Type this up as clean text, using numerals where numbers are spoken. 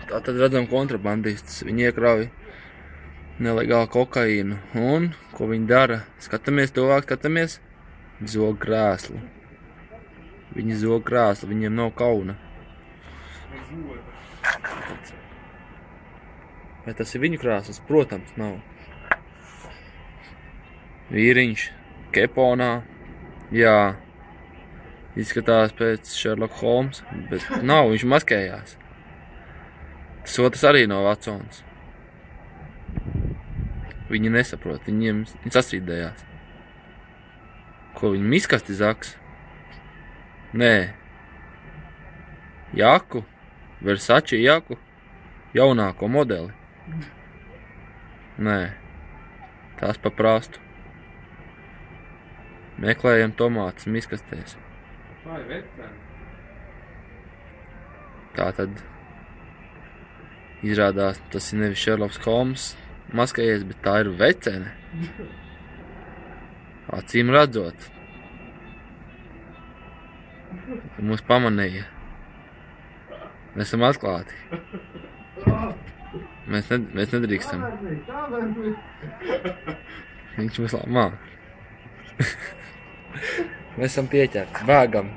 Tātad redzam kontrabandistus. Viņi iekrauj nelegālu kokaīnu. Un, ko viņi dara? Skatāmies tuvāk, skatāmies. Zog krēslu. Viņi zog krēslu, viņiem nav kauna. Vai tas ir viņu krēsls? Protams, nav. Vīriņš keponā. Jā. Izskatās pēc Sherlock Holmes, bet nav, viņš maskējās. Tas otrs arī nav Vatsons. Viņi nesaprot, viņi sastrīdējās. Ko viņi miskasti zaks? Nē. Jaku, Versace jaku, jaunāko modeli. Nē, tās pa prastu. Meklējam tomātus miskastēs. Vai vecene? Tātad izrādās, tas ir nevis Sherlock Holmes maskējies, bet tā ir vecene. Acīm redzot. Mūs pamanīja. Mēs esam atklāti. Mēs nedrīkstam. Viņš mums labi māk. Mēs esam pieķerti. Bēgam.